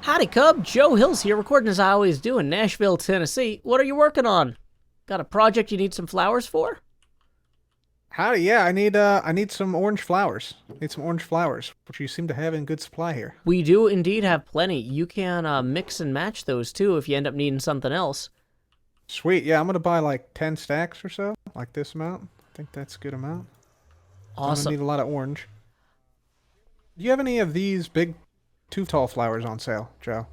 Howdy, Cub. Joe Hills here, recording as I always do in Nashville, Tennessee. What are you working on? Got a project you need some flowers for? Howdy, yeah, I need some orange flowers. Need some orange flowers, which you seem to have in good supply here. We do indeed have plenty. You can mix and match those too if you end up needing something else. Sweet, yeah, I'm gonna buy like 10 stacks or so, like this amount. I think that's a good amount. I'm gonna Awesome. need a lot of orange. Do you have any of these big too tall flowers on sale, Joe?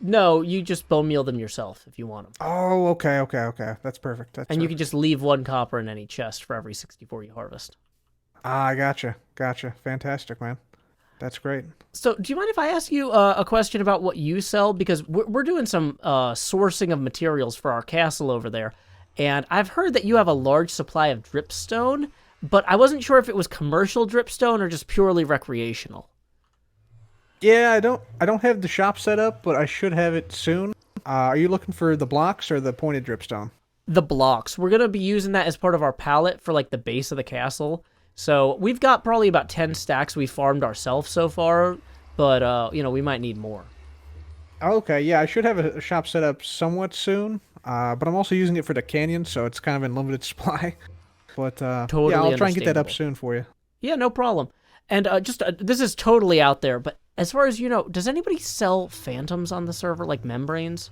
No, you just bone meal them yourself if you want them. Oh, okay. That's perfect. That's And you can perfect. just leave one copper in any chest for every 64 you harvest. Ah, I gotcha. Fantastic, man. That's great. So, do you mind if I ask you a question about what you sell? Because we're doing some sourcing of materials for our castle over there. And I've heard that you have a large supply of dripstone, but I wasn't sure if it was commercial dripstone or just purely recreational. Yeah, I don't have the shop set up, but I should have it soon. Are you looking for the blocks or the pointed dripstone? The blocks. We're going to be using that as part of our pallet for like the base of the castle. So we've got probably about 10 stacks we farmed ourselves so far, but, we might need more. Okay, yeah, I should have a shop set up somewhat soon. But I'm also using it for the canyon, so it's kind of in limited supply. But yeah, Totally I'll try and get that up understandable. soon for you. Yeah, no problem. And this is totally out there, but as far as you know, does anybody sell phantoms on the server, like membranes?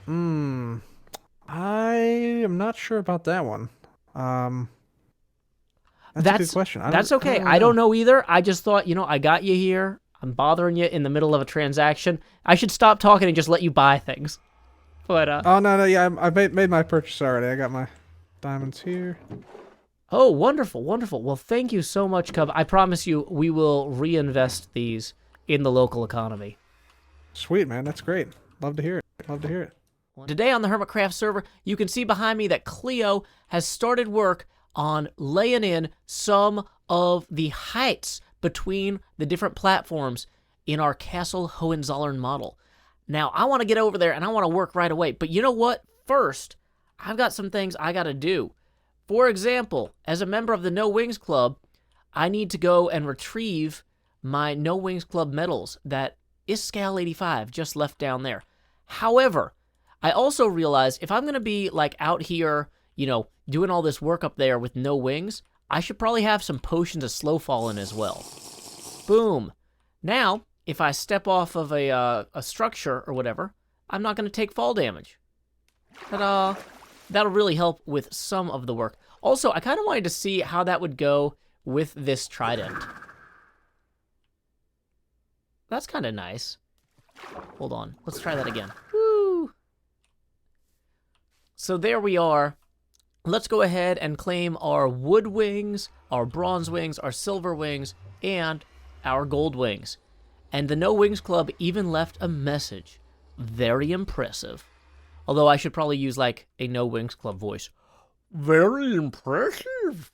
Hmm, I am not sure about that one. Um, that's a good That's question. that's I okay. don't I know. don't know either. I just thought, I got you here. I'm bothering you in the middle of a transaction. I should stop talking and just let you buy things. But Oh no, yeah, I made my purchase already. I got my diamonds here. oh, wonderful, wonderful. Well, thank you so much, Cub. I promise you, we will reinvest these in the local economy. Sweet, man, that's great. Love to hear it. Love to hear it. Today on the HermitCraft server, you can see behind me that Cleo has started work on laying in some of the heights between the different platforms in our Castle Hohenzollern model. Now, I want to get over there and I want to work right away, but you know what? First, I've got some things I got to do. For example, as a member of the No Wings Club, I need to go and retrieve my No Wings Club medals that Iscal85 just left down there. However, I also realized if I'm going to be like out here, doing all this work up there with no wings, I should probably have some potions of slow falling as well. Boom. Now, if I step off of a structure or whatever, I'm not going to take fall damage. Ta-da. That'll really help with some of the work. Also, I kind of wanted to see how that would go with this trident. That's kind of nice. Hold on. Let's try that again. Woo! So there we are. Let's go ahead and claim our wood wings, our bronze wings, our silver wings, and our gold wings. And the No Wings Club even left a message. Very impressive. Although I should probably use like a No Wings Club voice. Very impressive.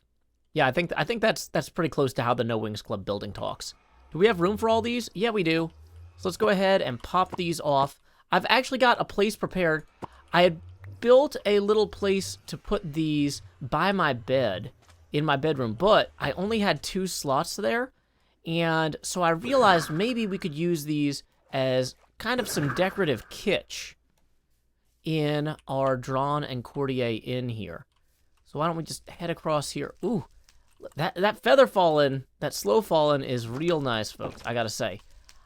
Yeah, I think that's pretty close to how the No Wings Club building talks. Do we have room for all these? Yeah, we do. So let's go ahead and pop these off. I've actually got a place prepared. I had built a little place to put these by my bed in my bedroom, but I only had 2 slots there. And so I realized maybe we could use these as kind of some decorative kitsch in our Drawn and Courtier Inn here. So why don't we just head across here? Ooh, that feather fallen, that slow fallen is real nice, folks, I gotta say.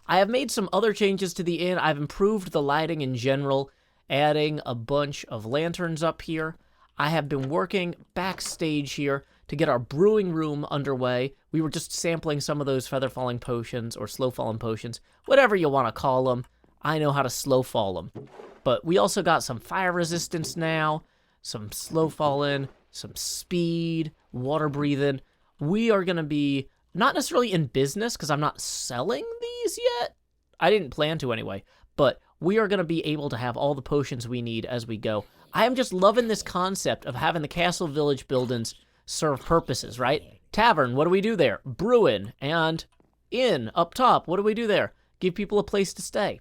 I have made some other changes to the inn. I've improved the lighting in general, adding a bunch of lanterns up here. I have been working backstage here to get our brewing room underway. We were just sampling some of those feather falling potions or slow falling potions, whatever you want to call them. I know how to slow fall them. But we also got some fire resistance now, some slow falling, some speed, water breathing. We are going to be not necessarily in business because I'm not selling these yet. I didn't plan to anyway, but we are going to be able to have all the potions we need as we go. I am just loving this concept of having the castle village buildings serve purposes, right? Tavern, what do we do there? Brewing. And inn, up top, what do we do there? Give people a place to stay.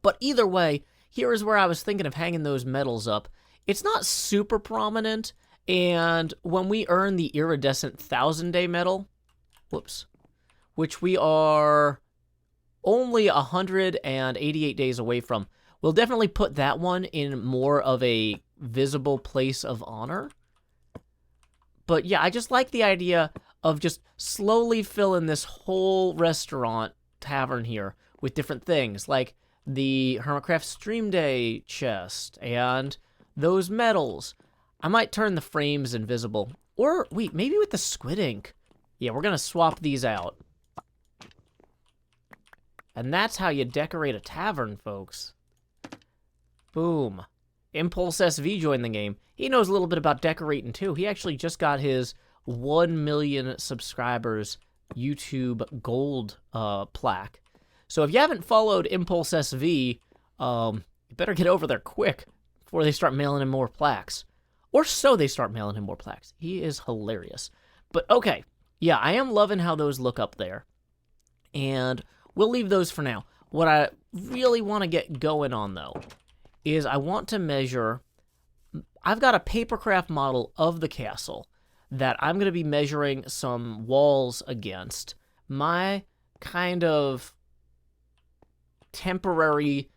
But either way, here is where I was thinking of hanging those medals up. It's not super prominent, and when we earn the iridescent 1000-day medal, whoops, which we are only 188 days away from. We'll definitely put that one in more of a visible place of honor. But yeah, I just like the idea of just slowly filling this whole restaurant tavern here with different things, like the HermitCraft Stream Day chest and those medals. I might turn the frames invisible. Or, wait, maybe with the squid ink. Yeah, we're going to swap these out. And that's how you decorate a tavern, folks. Boom. Impulse SV joined the game. He knows a little bit about decorating, too. He actually just got his 1 million subscribers YouTube gold plaque. So if you haven't followed Impulse SV, you better get over there quick before they start mailing him more plaques. Or so they start mailing him more plaques. He is hilarious. But okay, yeah, I am loving how those look up there. And we'll leave those for now. What I really want to get going on, though, is I want to measure... I've got a papercraft model of the castle that I'm going to be measuring some walls against. My kind of temporary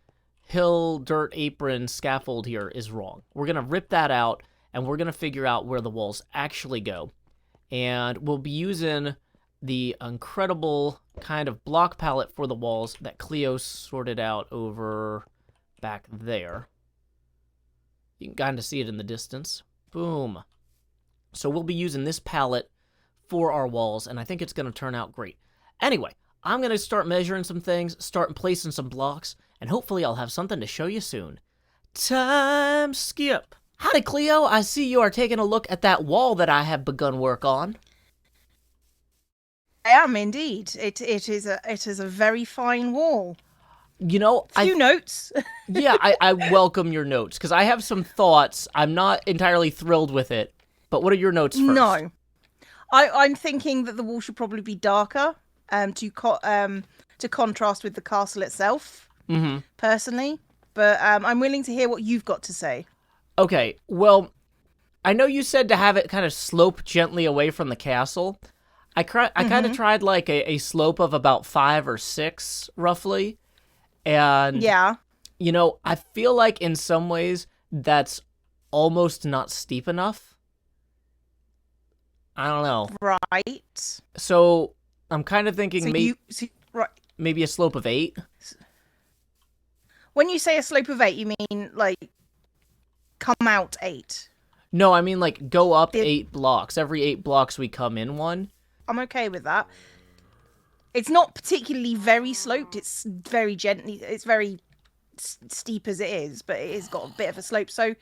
hill dirt apron scaffold here is wrong. We're going to rip that out, and we're going to figure out where the walls actually go. And we'll be using the incredible kind of block palette for the walls that Cleo sorted out over back there. You can kind of see it in the distance. Boom. So we'll be using this palette for our walls, and I think it's going to turn out great. Anyway, I'm going to start measuring some things, start placing some blocks, and hopefully I'll have something to show you soon. Time skip. Howdy, Cleo. I see you are taking a look at that wall that I have begun work on. I am indeed. It is a very fine wall. You know, a few notes. Yeah, I welcome your notes, because I have some thoughts. I'm not entirely thrilled with it, but what are your notes first? No. I'm thinking that the wall should probably be darker to contrast with the castle itself, personally. But I'm willing to hear what you've got to say. Okay, well, I know you said to have it kind of slope gently away from the castle. I kind of tried like a slope of about 5 or 6, roughly. And, yeah, you know, I feel like in some ways that's almost not steep enough. I don't know. Right. So I'm kind of thinking right. maybe a slope of 8. When you say a slope of 8, you mean like come out 8? No, I mean like go up 8 blocks. Every 8 blocks we come in one. I'm okay with that. It's not particularly very sloped. It's very gently. It's very steep as it is, but it has got a bit of a slope. So,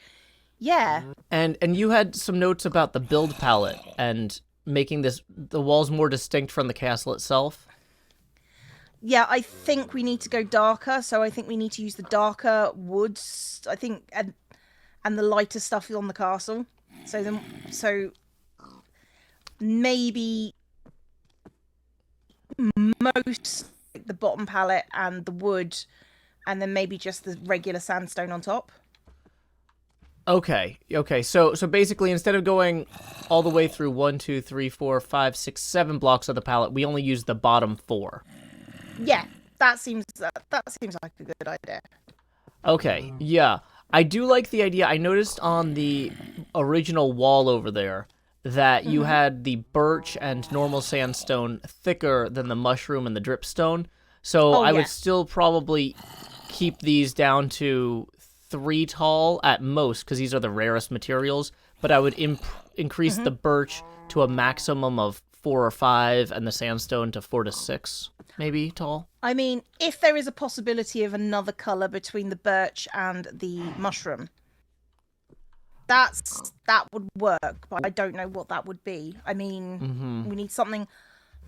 yeah. And you had some notes about the build palette and making the walls more distinct from the castle itself. Yeah, I think we need to go darker. So I think we need to use the darker woods. I think and the lighter stuff on the castle. So maybe most the bottom palette and the wood, and then maybe just the regular sandstone on top. Okay. So basically, instead of going all the way through 1, 2, 3, 4, 5, 6, 7 blocks of the palette, we only use the bottom 4. Yeah, that seems like a good idea. Okay. Yeah, I do like the idea. I noticed on the original wall over there that you had the birch and normal sandstone thicker than the mushroom and the dripstone. So I would still probably keep these down to 3 tall at most, because these are the rarest materials. But I would increase the birch to a maximum of 4 or 5, and the sandstone to 4 to 6, maybe tall. I mean, if there is a possibility of another color between the birch and the mushroom, that would work, but I don't know what that would be. I mean, we need something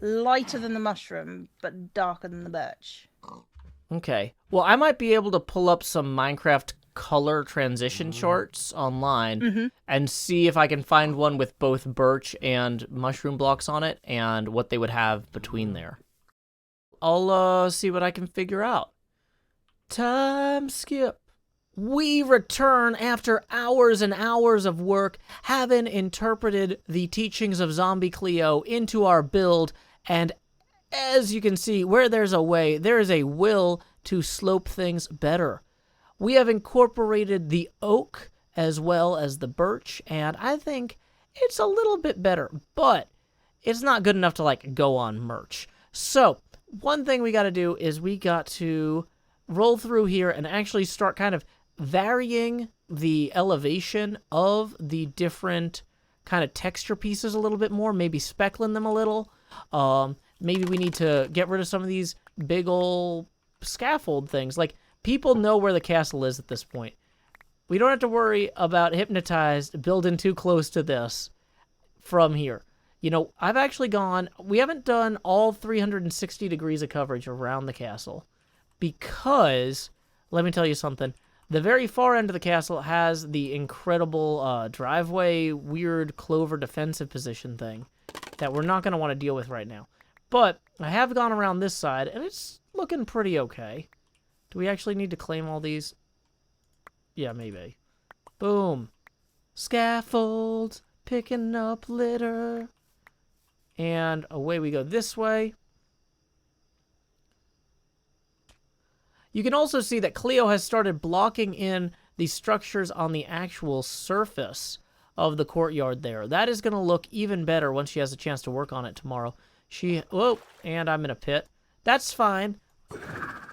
lighter than the mushroom, but darker than the birch. Okay. Well, I might be able to pull up some Minecraft color transition charts online and see if I can find one with both birch and mushroom blocks on it and what they would have between there. I'll see what I can figure out. Time skip. We return after hours and hours of work, having interpreted the teachings of Zombie Cleo into our build, and as you can see, where there's a way, there is a will to slope things better. We have incorporated the oak as well as the birch, and I think it's a little bit better, but it's not good enough to, like, go on merch. So, one thing we got to do is we got to roll through here and actually start kind of varying the elevation of the different kind of texture pieces a little bit more, maybe speckling them a little. Maybe we need to get rid of some of these big old scaffold things. Like, people know where the castle is at this point. We don't have to worry about Hypnotized building too close to this from here. You know, I've actually gone, we haven't done all 360 degrees of coverage around the castle because, let me tell you something, the very far end of the castle has the incredible driveway, weird clover defensive position thing that we're not going to want to deal with right now. But I have gone around this side, and it's looking pretty okay. Do we actually need to claim all these? Yeah, maybe. Boom. Scaffolds, picking up litter. And away we go this way. You can also see that Cleo has started blocking in the structures on the actual surface of the courtyard there. That is going to look even better once she has a chance to work on it tomorrow. Whoa, and I'm in a pit. That's fine.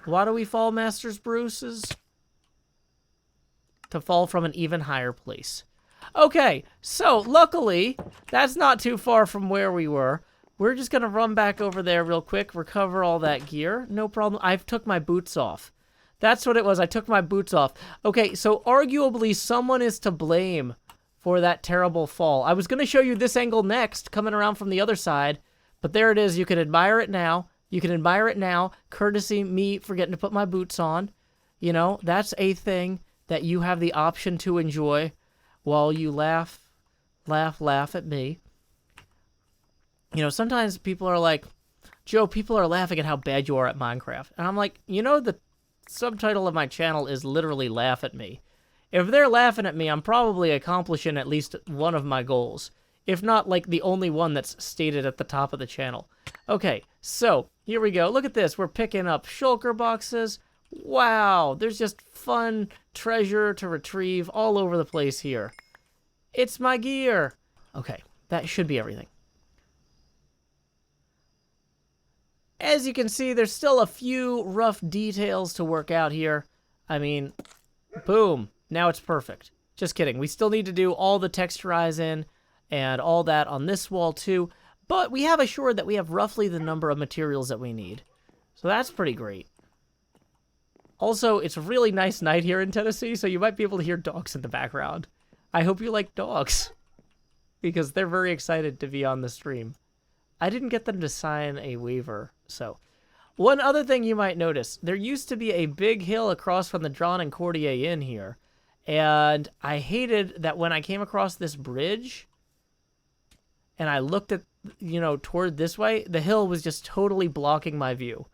Why do we fall, Masters Bruces? To fall from an even higher place. Okay, so luckily, that's not too far from where we were. We're just going to run back over there real quick, recover all that gear. No problem. I took my boots off. That's what it was. I took my boots off. Okay, so arguably someone is to blame for that terrible fall. I was going to show you this angle next, coming around from the other side, but there it is. You can admire it now. You can admire it now, courtesy me forgetting to put my boots on. You know, that's a thing that you have the option to enjoy while you laugh at me. You know, sometimes people are like, Joe, people are laughing at how bad you are at Minecraft. And I'm like, you know, the subtitle of my channel is literally laugh at me. If they're laughing at me, I'm probably accomplishing at least one of my goals. If not, like, the only one that's stated at the top of the channel. Okay, so, here we go. Look at this. We're picking up shulker boxes. Wow, there's just fun treasure to retrieve all over the place here. It's my gear. Okay, that should be everything. As you can see, there's still a few rough details to work out here. I mean, boom, now it's perfect. Just kidding. We still need to do all the texturizing and all that on this wall too, but we have assured that we have roughly the number of materials that we need. So that's pretty great. Also, it's a really nice night here in Tennessee, so you might be able to hear dogs in the background. I hope you like dogs, because they're very excited to be on the stream. I didn't get them to sign a waiver, so. One other thing you might notice, there used to be a big hill across from the Drawn and Courtier Inn here, and I hated that when I came across this bridge, and I looked at, you know, toward this way, the hill was just totally blocking my view.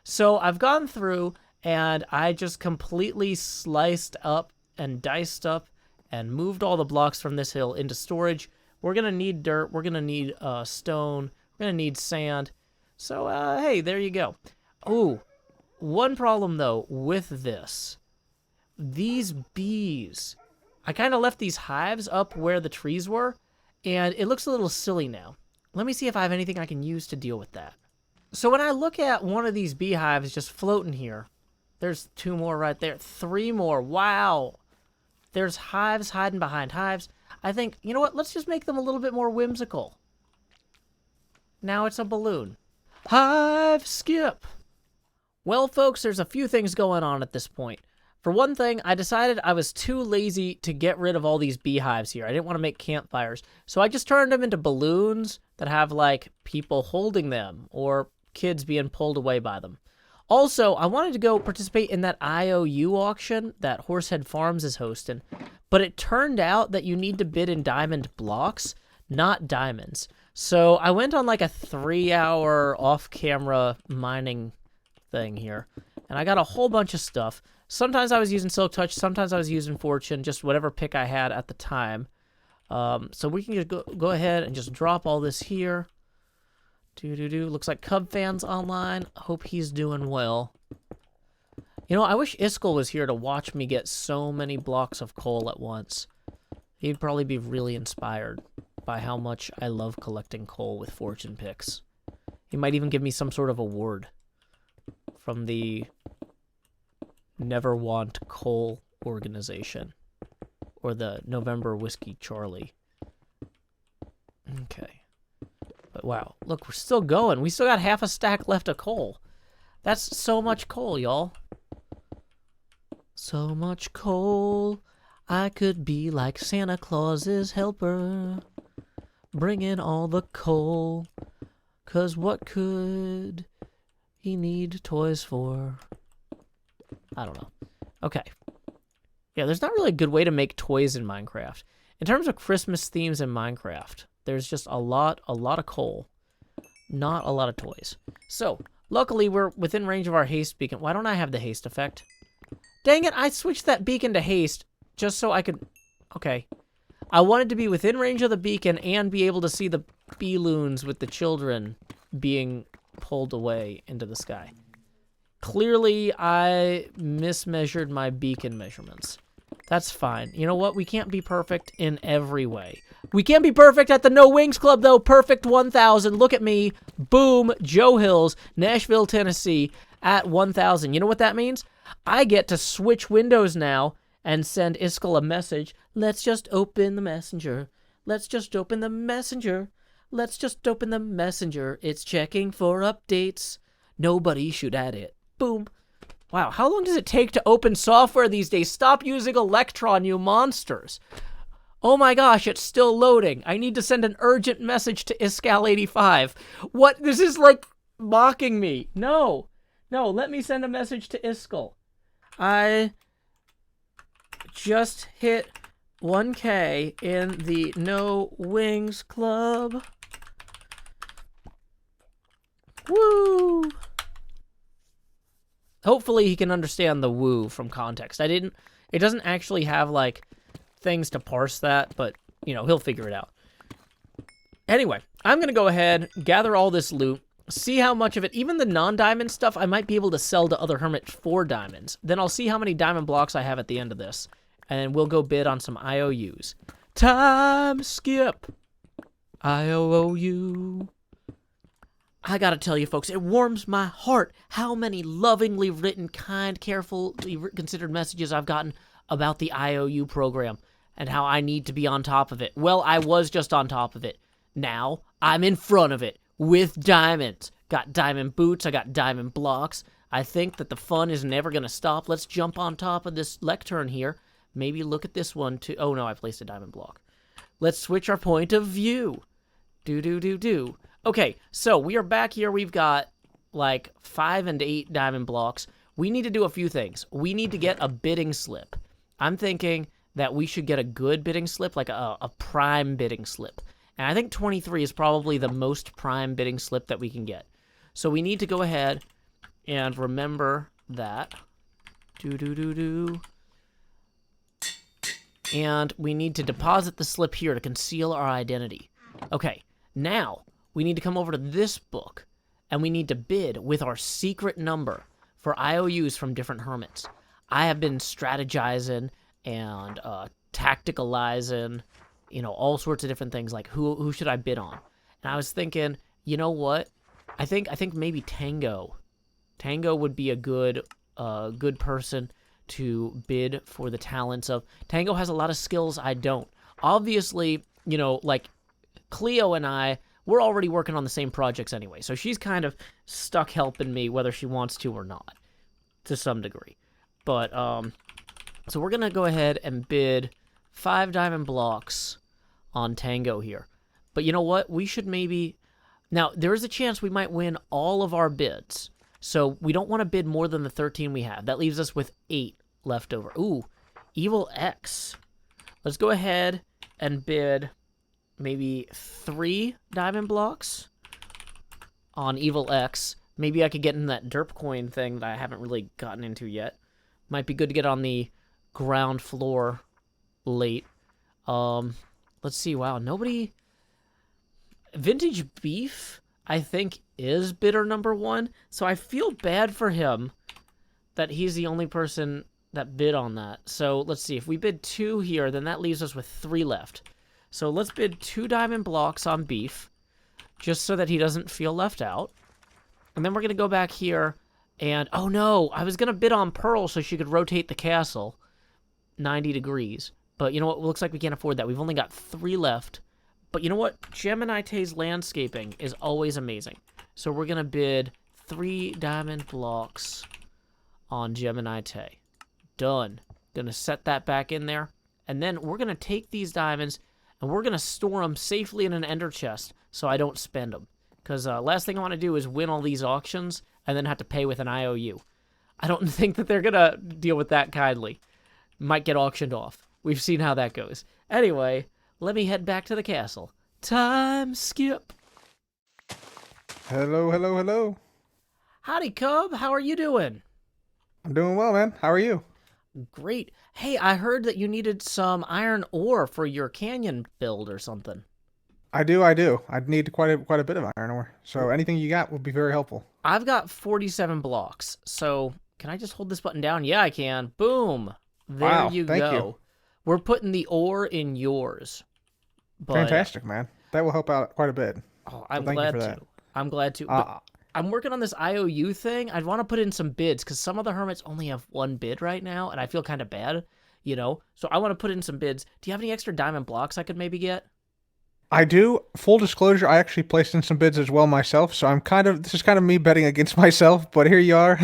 So I've gone through, and I just completely sliced up and diced up and moved all the blocks from this hill into storage. We're going to need dirt. We're going to need stone. We're going to need sand. So, hey, there you go. Oh, one problem, though, with this. These bees. I kind of left these hives up where the trees were, and it looks a little silly now. Let me see if I have anything I can use to deal with that. So when I look at one of these beehives just floating here, there's 2 more right there. 3 more. Wow. There's hives hiding behind hives. I think, you know what? Let's just make them a little bit more whimsical. Now it's a balloon. Hive skip. Well, folks, there's a few things going on at this point. For one thing, I decided I was too lazy to get rid of all these beehives here. I didn't want to make campfires. So I just turned them into balloons that have, like, people holding them or kids being pulled away by them. Also, I wanted to go participate in that IOU auction that Horsehead Farms is hosting, but it turned out that you need to bid in diamond blocks, not diamonds. So I went on like a 3-hour off-camera mining thing here, and I got a whole bunch of stuff. Sometimes I was using Silk Touch, sometimes I was using Fortune, just whatever pick I had at the time. So we can just go ahead and just drop all this here. Looks like Cub fans online. Hope he's doing well. You know, I wish Iskall was here to watch me get so many blocks of coal at once. He'd probably be really inspired by how much I love collecting coal with fortune picks. He might even give me some sort of award from the Never Want Coal organization. Or the November Whiskey Charlie. Okay. But wow, look, we're still going. We still got half a stack left of coal. That's so much coal, y'all. So much coal, I could be like Santa Claus's helper, bringing all the coal, 'cause what could he need toys for? I don't know. Okay. Yeah, there's not really a good way to make toys in Minecraft. In terms of Christmas themes in Minecraft, there's just a lot of coal, not a lot of toys. So, luckily, we're within range of our haste beacon. Why don't I have the haste effect? Dang it, I switched that beacon to haste just so I could... Okay. I wanted to be within range of the beacon and be able to see the balloons with the children being pulled away into the sky. Clearly, I mismeasured my beacon measurements. That's fine. You know what? We can't be perfect in every way. We can't be perfect at the No Wings Club, though. Perfect 1,000. Look at me. Boom. Joe Hills, Nashville, Tennessee, at 1,000. You know what that means? I get to switch windows now and send Iskall a message. Let's just open the messenger. Let's just open the messenger. Let's just open the messenger. It's checking for updates. Nobody should add it. Boom. Wow, how long does it take to open software these days? Stop using Electron, you monsters. Oh my gosh, it's still loading. I need to send an urgent message to Iskall85. What? This is like mocking me. No. No, let me send a message to Iskall. I just hit 1K in the No Wings Club. Woo! Hopefully he can understand the woo from context. It doesn't actually have, like, things to parse that, but, you know, he'll figure it out. Anyway, I'm going to go ahead, gather all this loot, see how much of it, even the non-diamond stuff, I might be able to sell to other hermits for diamonds. Then I'll see how many diamond blocks I have at the end of this, and we'll go bid on some IOUs. Time skip! IOU. I gotta tell you, folks, it warms my heart how many lovingly written, kind, carefully considered messages I've gotten about the IOU program and how I need to be on top of it. Well, I was just on top of it. Now, I'm in front of it with diamonds. Got diamond boots, I got diamond blocks. I think that the fun is never gonna stop. Let's jump on top of this lectern here. Maybe look at this one too. Oh no, I placed a diamond block. Let's switch our point of view. Do. Okay, so we are back here. We've got like 5 and 8 diamond blocks. We need to do a few things. We need to get a bidding slip. I'm thinking that we should get a good bidding slip, like a prime bidding slip. And I think 23 is probably the most prime bidding slip that we can get. So we need to go ahead and remember that. And we need to deposit the slip here to conceal our identity. Okay, now we need to come over to this book, and we need to bid with our secret number for IOUs from different hermits. I have been strategizing and tacticalizing, you know, all sorts of different things, like who should I bid on? And I was thinking, you know what? I think maybe Tango. Tango would be a good person to bid for the talents of. Tango has a lot of skills I don't. Obviously, you know, like Cleo and I, we're already working on the same projects anyway, so she's kind of stuck helping me whether she wants to or not, to some degree. But, so we're going to go ahead and bid 5 diamond blocks on Tango here. But you know what? We should maybe... Now, there is a chance we might win all of our bids, so we don't want to bid more than the 13 we have. That leaves us with 8 left over. Ooh, Evil X. Let's go ahead and bid maybe 3 diamond blocks on Evil X. Maybe I could get in that derp coin thing that I haven't really gotten into yet. Might be good to get on the ground floor late. Let's see. Wow, nobody... Vintage Beef? I think is bidder number 1. So I feel bad for him that he's the only person that bid on that. So let's see. If we bid 2 here, then that leaves us with 3 left. So let's bid 2 diamond blocks on beef, just so that he doesn't feel left out. And then we're going to go back here and... Oh, no. I was going to bid on pearl so she could rotate the castle 90 degrees. But you know what? It looks like we can't afford that. We've only got 3 left. But you know what? Gemini's landscaping is always amazing. So we're going to bid 3 diamond blocks on Gemini. Done. Going to set that back in there. And then we're going to take these diamonds and we're going to store them safely in an ender chest so I don't spend them. Because last thing I want to do is win all these auctions and then have to pay with an IOU. I don't think that they're going to deal with that kindly. Might get auctioned off. We've seen how that goes. Anyway... Let me head back to the castle. Time skip. Hello, hello, hello. Howdy, Cub. How are you doing? I'm doing well, man. How are you? Great. Hey, I heard that you needed some iron ore for your canyon build or something. I do. I'd need quite a bit of iron ore. So anything you got would be very helpful. I've got 47 blocks. So can I just hold this button down? Yeah, I can. Boom. There Wow, you thank go. you. We're putting the ore in yours. But, Fantastic, man. That will help out quite a bit. Oh, I'm Thank you glad for to. that. I'm glad to. But I'm working on this IOU thing. I'd want to put in some bids because some of the hermits only have 1 bid right now, and I feel kind of bad, you know? So I want to put in some bids. Do you have any extra diamond blocks I could maybe get? I do. Full disclosure, I actually placed in some bids as well myself, so this is kind of me betting against myself, but here you are.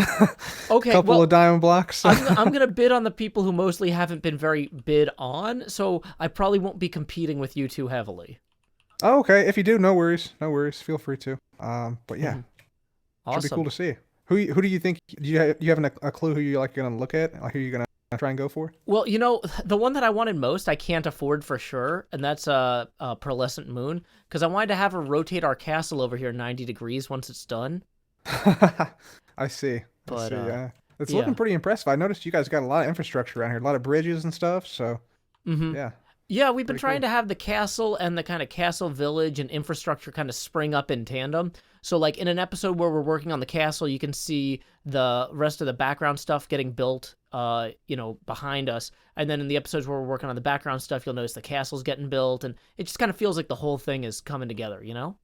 Okay, Couple of diamond blocks. I'm going to bid on the people who mostly haven't been very bid on, so I probably won't be competing with you too heavily. Oh, okay. If you do, no worries. No worries. Feel free to. But yeah. Awesome. Should be cool to see. Who do you think, do you have a clue who you're like going to look at? Like who you're going to try and go for? Well, you know, the one that I wanted most, I can't afford for sure, and that's Pearlescent Moon, because I wanted to have her rotate our castle over here 90 degrees once it's done. I see. But, yeah. It's yeah. looking pretty impressive. I noticed you guys got a lot of infrastructure around here, a lot of bridges and stuff, so yeah. Yeah, we've been Pretty trying cool. to have the castle and the kind of castle village and infrastructure kind of spring up in tandem. So, like, in an episode where we're working on the castle, you can see the rest of the background stuff getting built, behind us. And then in the episodes where we're working on the background stuff, you'll notice the castle's getting built. And it just kind of feels like the whole thing is coming together, you know?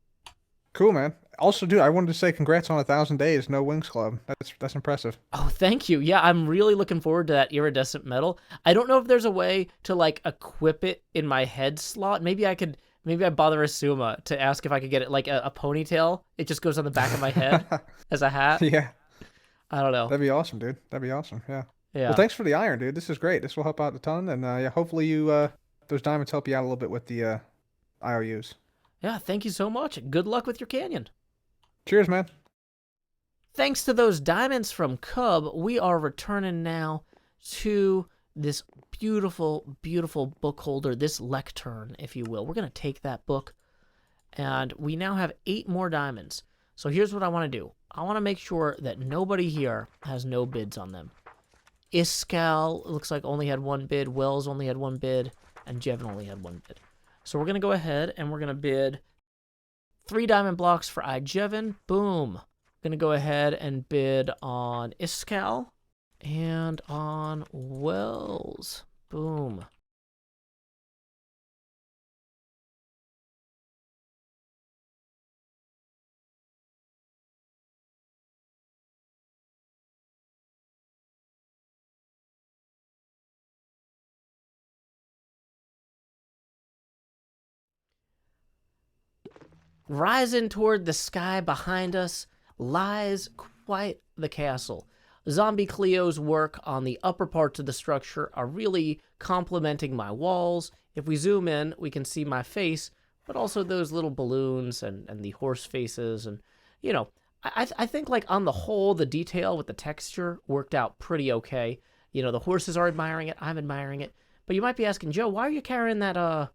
Cool, man. Also, dude, I wanted to say congrats on 1,000 days, no Wings Club. That's impressive. Oh, thank you. Yeah, I'm really looking forward to that iridescent metal. I don't know if there's a way to, like, equip it in my head slot. Maybe I bother Asuma to ask if I could get it like a ponytail. It just goes on the back of my head as a hat. Yeah. I don't know. That'd be awesome, dude. That'd be awesome. Yeah. Yeah. Well, thanks for the iron, dude. This is great. This will help out a ton, and yeah, hopefully those diamonds help you out a little bit with the IOUs. Yeah, thank you so much. Good luck with your canyon. Cheers, man. Thanks to those diamonds from Cub, we are returning now to this beautiful, beautiful book holder, this lectern, if you will. We're going to take that book, and we now have 8 more diamonds. So here's what I want to do. I want to make sure that nobody here has no bids on them. Iskal looks like only had 1 bid, Wells only had 1 bid, and Jevin only had 1 bid. So we're going to go ahead and we're going to bid 3 diamond blocks for Jevin. Boom. Going to go ahead and bid on Iskal and on Wells. Boom. Rising toward the sky behind us lies quite the castle. Zombie Cleo's work on the upper parts of the structure are really complementing my walls. If we zoom in, we can see my face, but also those little balloons and the horse faces. And, you know, I think, like, on the whole, the detail with the texture worked out pretty okay. You know, the horses are admiring it. I'm admiring it. But you might be asking, Joe, why are you carrying that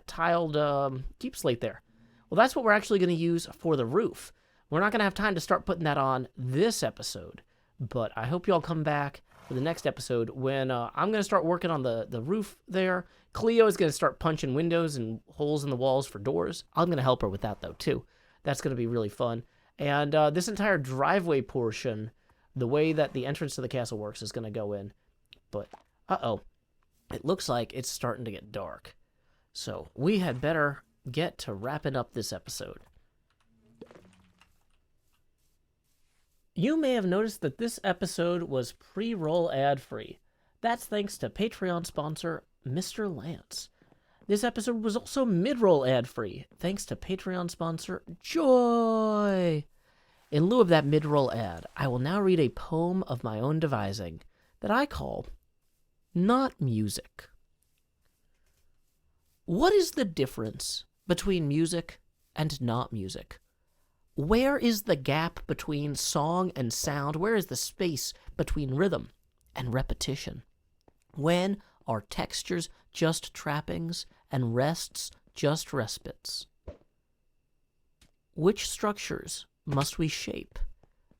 tiled deep slate there? Well, that's what we're actually going to use for the roof. We're not going to have time to start putting that on this episode, but I hope you all come back for the next episode when I'm going to start working on the roof there. Cleo is going to start punching windows and holes in the walls for doors. I'm going to help her with that, though, too. That's going to be really fun. And this entire driveway portion, the way that the entrance to the castle works is going to go in. But, uh-oh. It looks like it's starting to get dark. So we had better get to wrapping up this episode. You may have noticed that this episode was pre-roll ad-free. That's thanks to Patreon sponsor Mr. Lance. This episode was also mid-roll ad-free, thanks to Patreon sponsor Joy. In lieu of that mid-roll ad, I will now read a poem of my own devising that I call Not Music. What is the difference between music and not music? Where is the gap between song and sound? Where is the space between rhythm and repetition? When are textures just trappings and rests just respites? Which structures must we shape,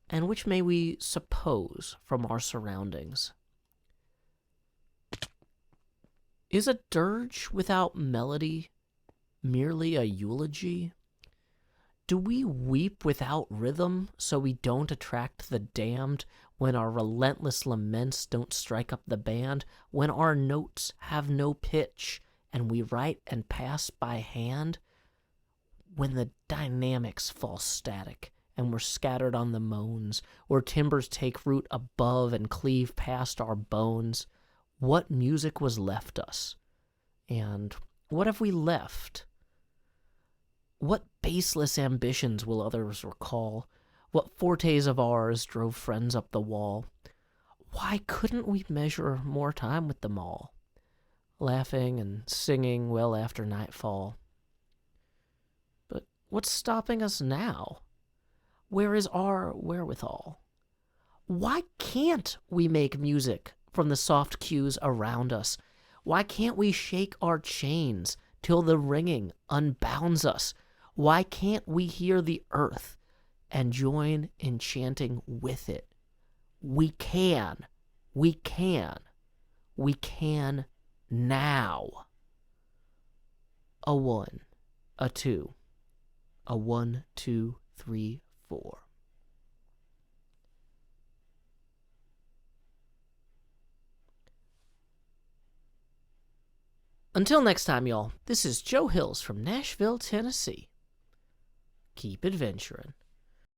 and which may we suppose from our surroundings? Is a dirge without melody merely a eulogy? Do we weep without rhythm so we don't attract the damned, when our relentless laments don't strike up the band, when our notes have no pitch and we write and pass by hand, when the dynamics fall static and we're scattered on the moans, or timbers take root above and cleave past our bones? What music was left us? And what have we left? What baseless ambitions will others recall? What fortes of ours drove friends up the wall? Why couldn't we measure more time with them all, laughing and singing well after nightfall? But what's stopping us now? Where is our wherewithal? Why can't we make music from the soft cues around us? Why can't we shake our chains till the ringing unbounds us? Why can't we hear the earth and join in chanting with it? We can. We can. We can now. A 1, a 2, a 1, 2, 3, 4. Until next time, y'all, this is Joe Hills from Nashville, Tennessee. Keep adventuring.